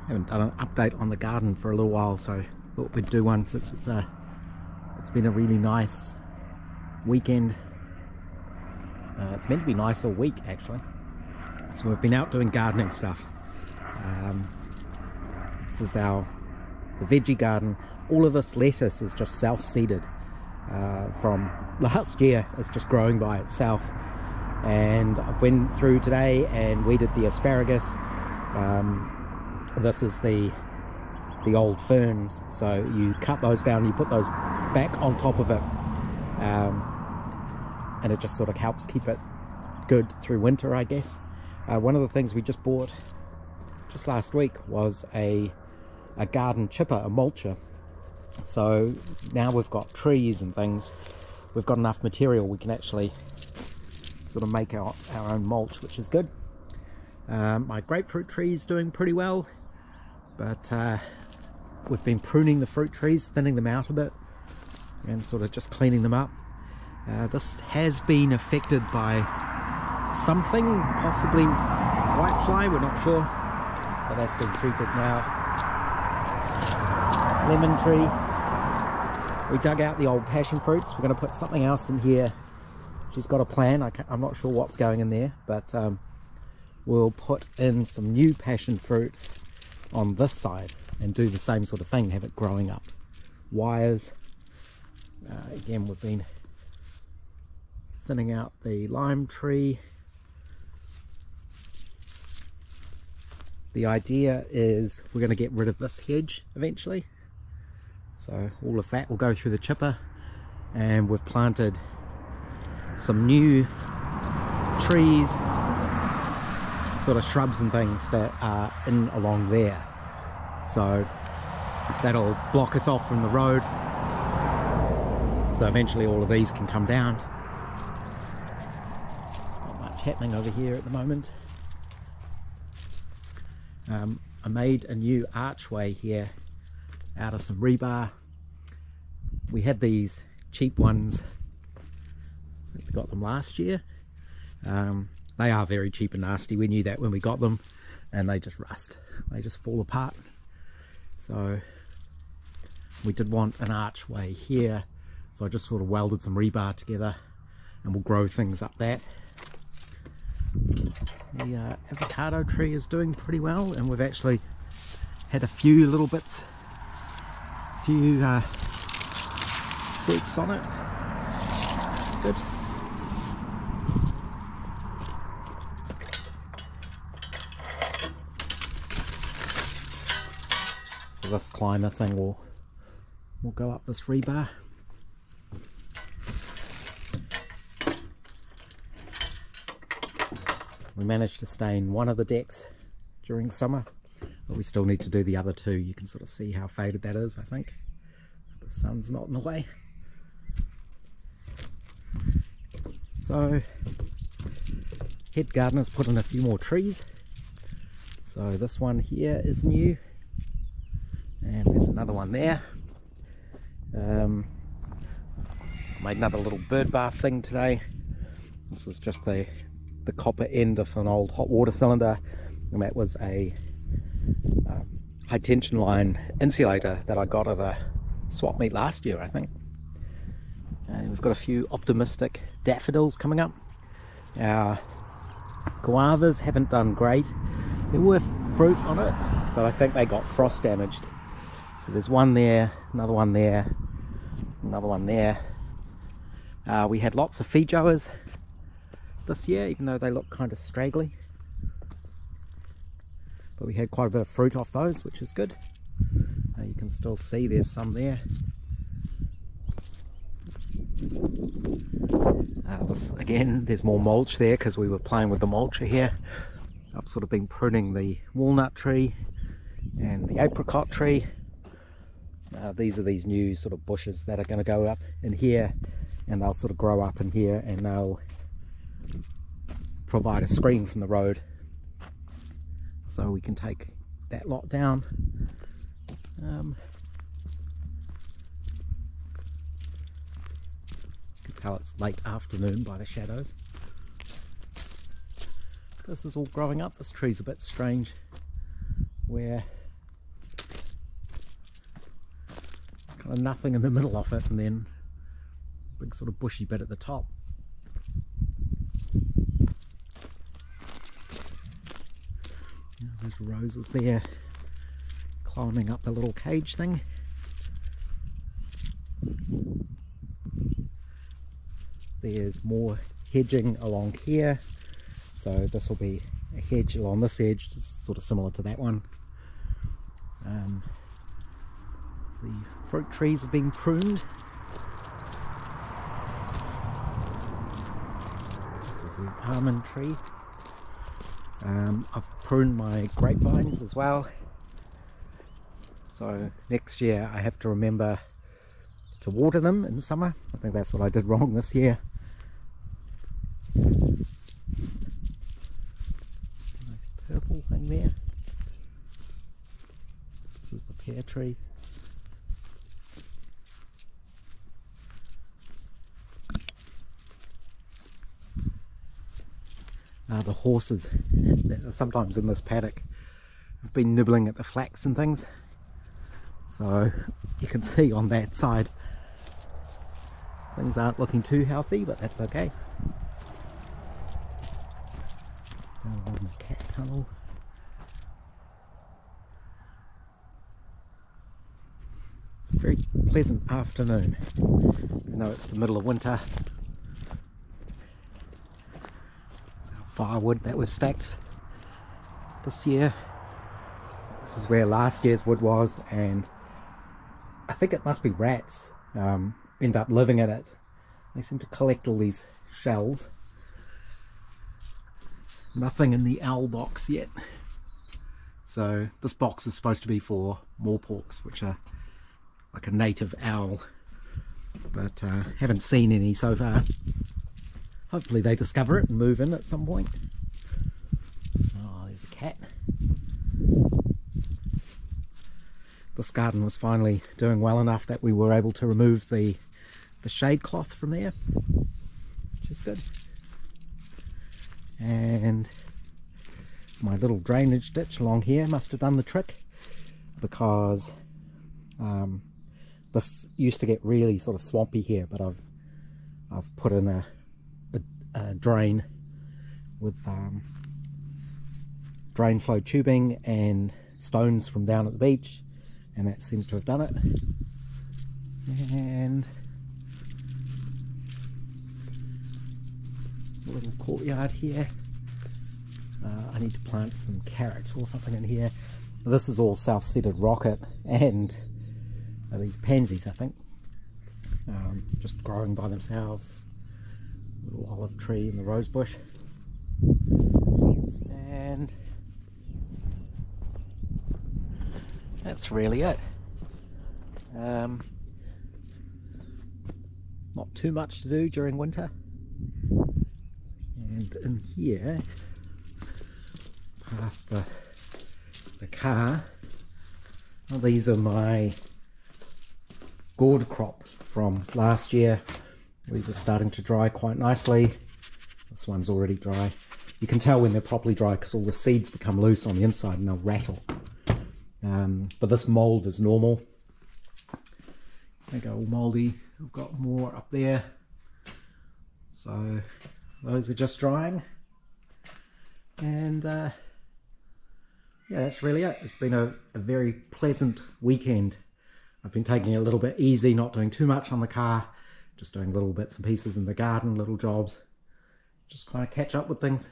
Haven't done an update on the garden for a little while, so thought we'd do one since it's been a really nice weekend. It's meant to be nice all week actually, so we've been out doing gardening stuff. This is the veggie garden. All of this lettuce is just self-seeded from last year. It's just growing by itself, and I went through today and weeded the asparagus. This is the old ferns, so you cut those down, you put those back on top of it, and it just sort of helps keep it good through winter, I guess. One of the things we just bought just last week was a garden chipper, a mulcher. So now we've got trees and things, we've got enough material, we can actually sort of make our own mulch, which is good. My grapefruit tree is doing pretty well, but we've been pruning the fruit trees, thinning them out a bit, and sort of just cleaning them up. This has been affected by something, possibly whitefly, we're not sure, but that's been treated now. Lemon tree, we dug out the old passion fruits. We're going to put something else in here. She's got a plan. I'm not sure what's going in there, but we'll put in some new passion fruit on this side and do the same sort of thing, have it growing up wires. Again, we've been thinning out the lime tree. The idea is we're going to get rid of this hedge eventually, so all of that will go through the chipper, and we've planted some new trees, sort of shrubs and things that are in along there, so that'll block us off from the road, so eventually all of these can come down. There's not much happening over here at the moment. I made a new archway here out of some rebar. We had these cheap ones, I think we got them last year. They are very cheap and nasty. We knew that when we got them, and they just rust, they just fall apart. So we did want an archway here, so I just sort of welded some rebar together and we'll grow things up that. The avocado tree is doing pretty well, and we've actually had a few little bits, few fruits on it. It's good. So this climber thing will go up this rebar. We managed to stain one of the decks during summer, but we still need to do the other two. You can sort of see how faded that is, I think. The sun's not in the way. So, head gardener's put in a few more trees. So this one here is new, and there's another one there. Made another little bird bath thing today. This is just the copper end of an old hot water cylinder, and that was a high tension line insulator that I got at a swap meet last year, I think. And we've got a few optimistic daffodils coming up. Our guavas haven't done great. There were fruit on it, but I think they got frost damaged. So there's one there, another one there, another one there. We had lots of feijoas this year, even though they look kind of straggly, but we had quite a bit of fruit off those, which is good. You can still see there's some there. Again, there's more mulch there because we were playing with the mulcher here. I've sort of been pruning the walnut tree and the apricot tree. These are these new sort of bushes that are going to go up in here, and they'll sort of grow up in here, and they'll provide a screen from the road, so we can take that lot down. You can tell it's late afternoon by the shadows. This is all growing up. This tree's a bit strange where kind of nothing in the middle of it, and then big sort of bushy bit at the top. There's roses there climbing up the little cage thing. There's more hedging along here, so this will be a hedge along this edge, just sort of similar to that one. The fruit trees are being pruned. This is the almond tree. I've pruned my grapevines as well, so next year I have to remember to water them in summer. I think that's what I did wrong this year. Nice purple thing there. This is the pear tree. The horses that are sometimes in this paddock have been nibbling at the flax and things, so you can see on that side things aren't looking too healthy, but that's okay. Down along the cat tunnel. It's a very pleasant afternoon, even though it's the middle of winter. Firewood that we've stacked this year. This is where last year's wood was, and I think it must be rats end up living in it. They seem to collect all these shells. Nothing in the owl box yet. So this box is supposed to be for moorporks, which are like a native owl, but haven't seen any so far. Hopefully they discover it and move in at some point. Oh, there's a cat. This garden was finally doing well enough that we were able to remove the shade cloth from there, which is good. And my little drainage ditch along here must have done the trick, because this used to get really sort of swampy here, but I've put in a drain with drain flow tubing and stones from down at the beach, and that seems to have done it. And a little courtyard here. I need to plant some carrots or something in here. This is all self-seeded rocket and these pansies, I think, just growing by themselves. Little olive tree and the rose bush, and that's really it. Not too much to do during winter. And in here, past the car, well, these are my gourd crop from last year. These are starting to dry quite nicely. This one's already dry. You can tell when they're properly dry because all the seeds become loose on the inside and they'll rattle. But this mould is normal. They go all mouldy. I've got more up there. So those are just drying. And yeah, that's really it. It's been a very pleasant weekend. I've been taking it a little bit easy, not doing too much on the car. Just doing little bits and pieces in the garden, little jobs. Just kind of catch up with things.